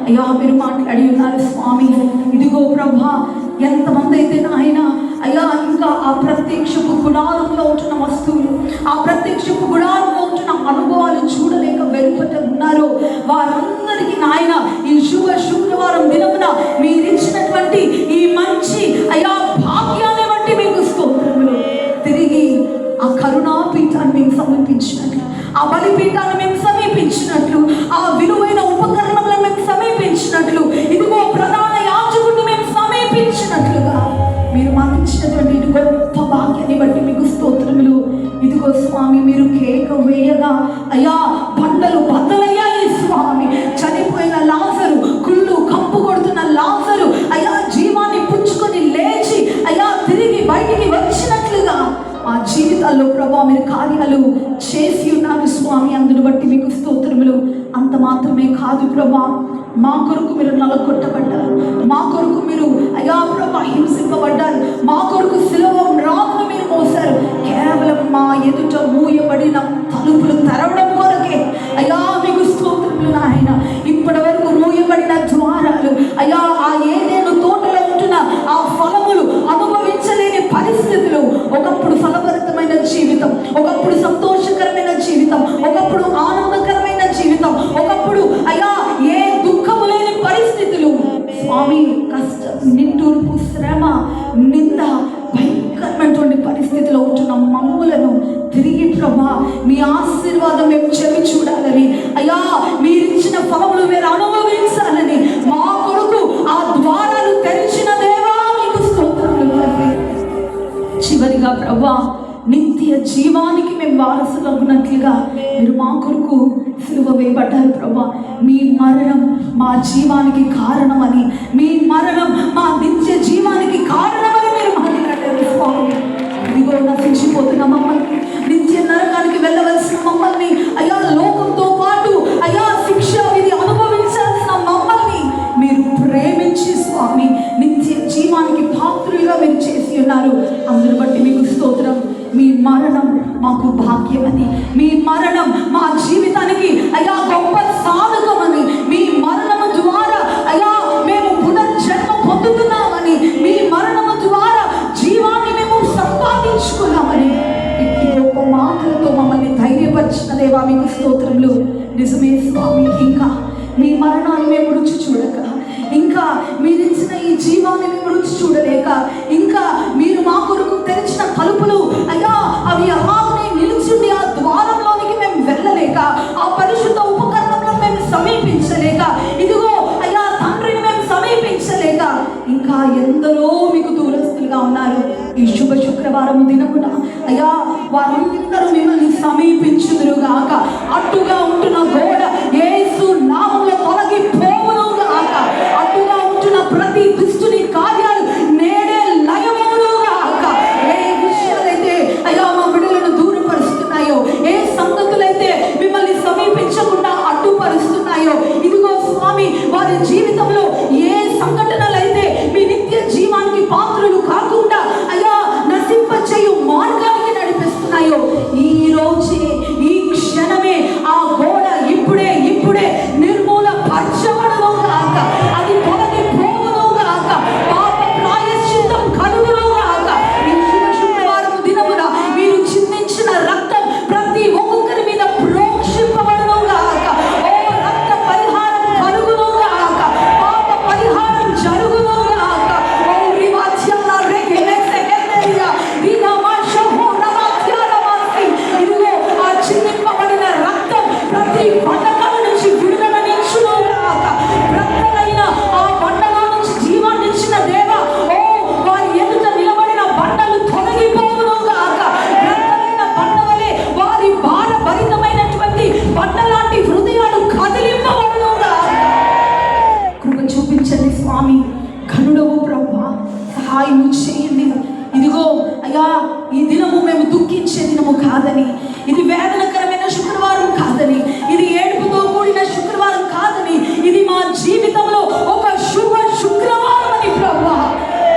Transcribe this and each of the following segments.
అయ్యా మీరు మాట్లాడి ఉన్నారు స్వామి. ఇదిగో ప్రభా, ఎంతమంది అయితే నాయన అయ్యా ఇంకా ఆ ప్రత్యక్షపు గుడారంలో ఉంటున్న వస్తువులు, ఆ ప్రత్యక్షపు గుడారంలో ఉంటున్న అనుభవాలు చూడలేక వెలుపట ఉన్నారో వారందరికీ నాయన ఈ శుక్రవారం దినమున మీరిచ్చినటువంటి ఈ మంచి అయ్యా భాగ్యాన్ని బట్టి మీకు స్తోత్రములు. తిరిగి ఆ కరుణాపీఠాన్ని మేము సమీపించినట్లు, ఆ బలిపీఠాన్ని మేము సమీపించినట్లు, ఆ విలువైన ఉపకరణములను మేము సమీపించినట్లు, ఇదిగో ప్రధాన యాజకుడిని మేము సమీపించినట్లుగా మీరు మాకు ఇచ్చినటువంటి ఇది గొప్ప భాగ్యాన్ని బట్టి మీకు స్తోత్రములు. ఇదిగో స్వామి, మీరు కేక వేయగా అయ్యా బండలు బద్దలయ్యాయి స్వామి. చనిపోయిన లాజరు, కుళ్ళు కంపు కొడుతున్న లాజరు అయ్యా జీవాన్ని పుచ్చుకొని లేచి అయ్యా తిరిగి బయటికి వచ్చినట్లుగా ఆ జీవితాల్లో ప్రభా మీరు కార్యాలు చేసి ఉన్నారు స్వామి. అందును బట్టి మీకు స్తోత్రములు. అంత మాత్రమే కాదు ప్రభా, మా కొరకు మీరు నలగొట్టబడ్డారు, మా కొరకు మీరు అయ్యా ప్రభా హింసింపబడ్డారు, మా కొరకు శిలువ రామును మీరు మోసారు. కేవలం మా ఎదుట మూయబడిన తలుపులు తెరవడం కొరకే అయ్యా మీకు స్తోత్రములు నాయన. ఇప్పటి వరకు మూయబడిన ద్వారాలు అయ్యా ఆ ఏదేను తోటలో ఉంటున్న ఆ ఫలములు అనుభవించలేని పరిస్థితులు, ఒకప్పుడు ఫలభరితమైన జీవితం, ఒకప్పుడు సంతోషకరమైన జీవితం, ఒకప్పుడు ఆనందకరమైన జీవితం, ఒకప్పుడు అయ్యా ఏ దుఃఖము లేని పరిస్థితులు స్వామి, కష్టం, నిట్టూర్పు, శ్రమ, నింద, భయంకరమైనటువంటి పరిస్థితిలో ఉంటున్న మమ్ములను తిరిగి ప్రభా మీ ఆశీర్వాదం మేము చెవి చూడాలని అయ్యా మీరిచ్చిన ఫలములు మీరు అనుభవించాలని మా కొరకు ఆ ద్వారాలు తెరిచిన దేవా మీకు స్తోత్రములు. చివరిగా ప్రభా నిత్య జీవానికి మేము వారసులగునట్లుగా మీరు మా కొరకు సిలువ వేయబడ్డారు ప్రభా. మీ మరణం మా జీవానికి కారణమని, మీ మరణం మా నిత్య జీవానికి కారణమని మీరు మాట్లాడారు స్వామి. ఇదిగో నశించిపోతున్న మమ్మల్ని, నిత్య నరకానికి వెళ్ళవలసిన మమ్మల్ని, అయ్యా లోకంతో పాటు అయ్యా శిక్ష విధి అనుభవించాల్సిన మమ్మల్ని మీరు ప్రేమించి స్వామి నిత్య జీవానికి పాత్రులుగా మీరు చేసి ఉన్నారు. అందును బట్టి మీకు స్తోత్రం. మీ మరణం మాకు భాగ్యమని, మీ మరణం మా జీవితానికి అయ్యా గొప్ప సాధకమని, మీ మరణము ద్వారా అయ్యా మేము పునర్జన్మ పొందుతున్నామని, మీ మరణము ద్వారా జీవాన్ని మేము సంపాదించుకున్నామని ఇట్టి గొప్ప మాటలతో మమ్మల్ని ధైర్యపరిచిన దేవా మీకు స్తోత్రములు. నిజమే స్వామి, ఇంకా మీ మరణాన్ని మేము రుచి చూడక, ఇంకా మీరిచ్చిన ఈ జీవాన్ని మేము రుచి చూడలేక, ఇంకా మీరు మా కొరకు తెరిచిన తలుపులు అయ్యా అవి అలాగే నిలిచింది ఆ ద్వారంలోనికి మేము వెళ్ళలేక, ఆ పరిశుద్ధ ఉపకరణంలో మేము సమీపించలేక, ఇదిగో అయ్యా తండ్రిని మేము సమీపించలేక, ఇంకా ఎందరో మీకు దూరస్తులుగా ఉన్నారు. ఈ శుక్రవారం దినమున అయ్యా వారందరూ మిమ్మల్ని సమీపించుదురుగాక. అట్టుగా ఉంటున్న గోడ యేసు నామములో తొలగిపోవును గాక. అట్టుగా ఉంటున్న ప్రతి దుష్టుని కార్యాలు నేడే లయమవును గాక. ఏ విషయాలైతే అయ్యా మా బిడ్డలను దూరపరుస్తున్నాయో, ఏ సంగతులైతే మిమ్మల్ని సమీపించకుండా అడ్డుపరుస్తున్నాయో, ఇదిగో స్వామి వారి జీవితంలో ఏ సంఘటనలైతే మీ నిత్య జీవానికి పాత్రలు కాకుండా అయ్యా నశింపచేయు మార్గానికి నడిపిస్తున్నాయో, ఈ రోజే ఈ క్షణమే ఆ గోడ ఇప్పుడే నిర్మూల పరచబడును గాక. అది తొలగిపోవును గాక. పాప ప్రాయశ్చిత్తం కలుగును గాక. ఈ శుక్రవారం దినమున మీరు చిందించిన రక్తం ప్రతి ఒక్కొక్కరి మీద ప్రోక్షింపబడును గాక. ఓ రక్త పరిహారం కలుగును గాక. పాప పరిహారం జరుగును గాక. ఓ రివాచ్యాల రెగెలెసె హెల్లెరియా రినామాషహో రమాత్యారమాసి. ఇదిగో ఆ చిందింపబడిన రక్తం ప్రతి బంధకాల నుంచి విడుదలనిచ్చును గాక. ప్రక్కలైన ఆ బండల నుంచి జీవాన్ని ఇచ్చిన దేవా, ఓ వారి ఎదుట నిలబడిన బండలు తొలగిపోవును గాక. ప్రక్కలైన బండ వలె వారి భారభరితమైనటువంటి బండలాంటి హృదయాలు కదిలింపబడును గాక. కృప చూపించండి స్వామి. ఘనుడవు ప్రభా, సహాయం చేయండి. ఇదిగో అయ్యా ఈ దినము మేము దుఃఖించే దినము కాదని, ఇది వేదనకరమైన శుక్రవారం కాదని, ఇది ఏడుపుతో కూడిన శుక్రవారం కాదని, ఇది మా జీవితంలో ఒక శుక్రవారం అని ప్రభా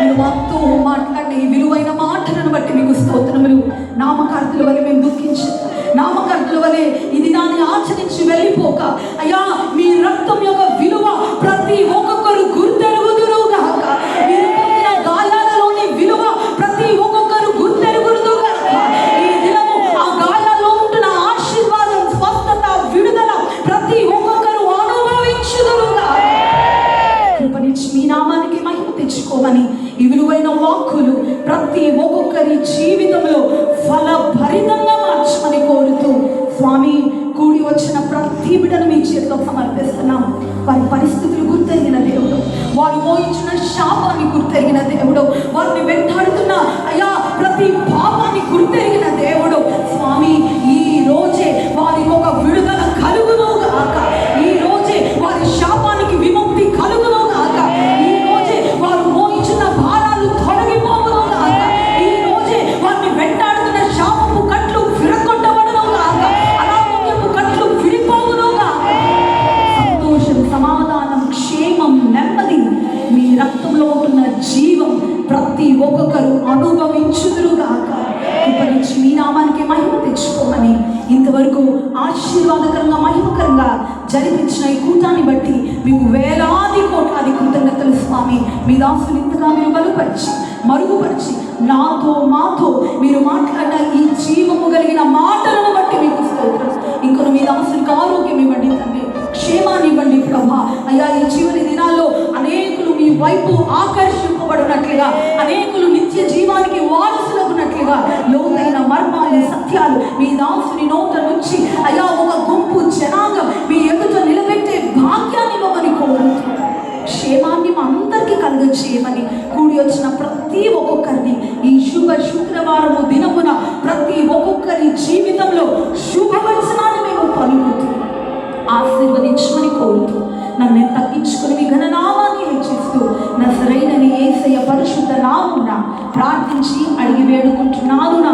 మీరు మాతో మాట్లాడిన ఈ విలువైన మాటలను బట్టి మీకు స్తోత్రములు. నామకార్థుల వల్ల మేము దుఃఖించక, నామకార్థుల వల్లే ఈ దినాన్ని ఆచరించి వెళ్ళిపోక, అయ్యా మీ రక్తం యొక్క విలువ ప్రతి ప్రతి ఒక్కొక్కరు అనుభవించుదురుగా. కృపనిచ్చి మీ నామానికి మహిమ తెచ్చుకోమని ఈ విలువైన వాక్కులు ప్రతి ఒక్కొక్కరి జీవితంలో ఫలభరితంగా మార్చమని కోరుతూ స్వామి, కూడి వచ్చిన ప్రతి బిడ్డను మీ చేతిలో సమర్పిస్తున్నాం. వారి పరిస్థితులు గుర్తెరిగిన దేవుడు, వారు మోయించిన శాపాన్ని గుర్తెరిగిన దేవుడు, వారిని వెంటాడుతున్న అయ్యా ప్రతి పాపాన్ని గుర్తెరిగిన దేవుడు స్వామి, ఈ రోజే వారికి ఒక విడుదల కలుగును గాక. ఈ రోజే వారి శాపానికి విముక్తి కలుగును గాక. ఈ రోజే వారు మోయించిన భారాలు తొలగిపోవును గాక. ఈ రోజే వారిని వెంటాడుతున్న శాపపు కట్లు విరగొట్టబడును గాక. అనారోగ్యపు కట్లు విడిపోవును గాక. సంతోషం, సమాధానం, క్షేమం, నెమ్మది, మీ రక్తంలో ఉంటున్న జీవం ప్రతి ఒక్కొక్కరు అనుభవించుదురుగాక. కృపనిచ్చి మీ నామానికి మహిమ తెచ్చుకోమని ఇంతవరకు ఆశీర్వాదకరంగా మహిమకరంగా జరిపించిన ఈ కూటాన్ని బట్టి మీకు వేలాది కోట్లాది కృతజ్ఞతలు స్వామి. మీ దాసులు ఇంతగా మీరు బలపరిచి మరుగుపరిచి నాతో మాతో మీరు మాట్లాడిన ఈ జీవము కలిగిన మాటలను బట్టి మీకు స్తోత్రం. ఇంకొన మీ దాసులకు ఆరోగ్యం ఇవ్వండి తండ్రి, క్షేమాన్ని ఇవ్వండి ప్రభా. అయ్యా ఈ చివరి దినాల్లో అనేకులు మీ వైపు ఆకర్షింపబడినట్లుగా, అనేకులు నిత్య జీవానికి వారసులగునట్లుగా లోతైన మర్మాలు, సత్యాలు మీ దాసుని నోట నుంచి అయ్యా ఒక గుంపు జనాంగం మీ ఎదుట నిలబెట్టే భాగ్యాన్ని ఇవ్వమని కోరుతూ క్షేమాన్ని మా అందరికీ కలుగజేయమని కూడి వచ్చిన ప్రతి ఒక్కొక్కరిని ఈ శుభ శుక్రవారము దినమున ప్రతి ఒక్కొక్కరి జీవితంలో శుభవచనాన్ని మేము పలుకుతూ ఆశీర్వదించమని కోరుతూ నన్ను తగ్గించుకుని మీ ఘననామాన్ని హెచ్చిస్తూ నజరేయుడైన యేసయ్య పరిశుద్ధ నామమున ప్రార్థించి అడిగి వేడుకుంటున్నాను నా